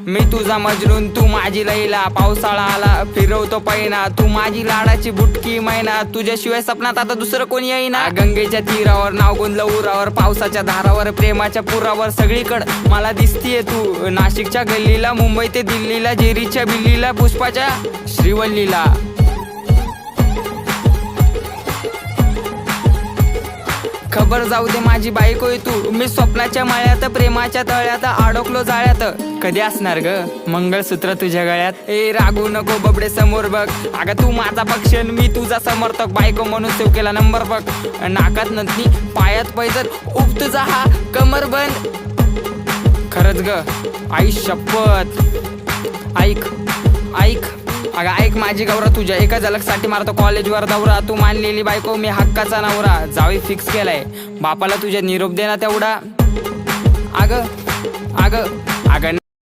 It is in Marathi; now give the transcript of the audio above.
मी तुझा मजनून तू माझी लैला, पावसाळा आला फिरवतो पैना, तू माझी लाडाची बुटकी मैना, तुझ्याशिवाय सपनात आता दुसरं कोणी येईना. गंगेच्या तीरावर नाव गुंजलं उरावर, पावसाच्या धारावर प्रेमाच्या पुरावर, सगळीकडं मला दिसतीये तू. नाशिकच्या गल्लीला, मुंबई ते दिल्लीला, जेरीच्या बिल्लीला, पुष्पाच्या श्रीवल्लीला. खबर जाऊ दे माझी बायकोय तू, मी स्वप्नाच्या माळ्यात प्रेमाच्या तळ्यात अडकलो जाळ्यात. कधी असणार ग मंगळसूत्र तुझ्या गळ्यात? ए रागू नको बबडे समोर बघ, अगं तू माझा पक्षन मी तुझा समर्थक, बायको म्हणून सेव केला नंबर बघ. नाकात नथनी पायात पैजर, उप तुझा हा कमर बंद. खरंच ग आई शपथ, ऐक ऐक अगं ऐक माझी गौरा, तुझ्या एका झलकसाठी मारतो कॉलेजवर दौरा. तू मानलेली बायको मी हक्काचा नवरा, जावी फिक्स केलाय बापाला तुझ्या निरोप देना तेवढा. अगं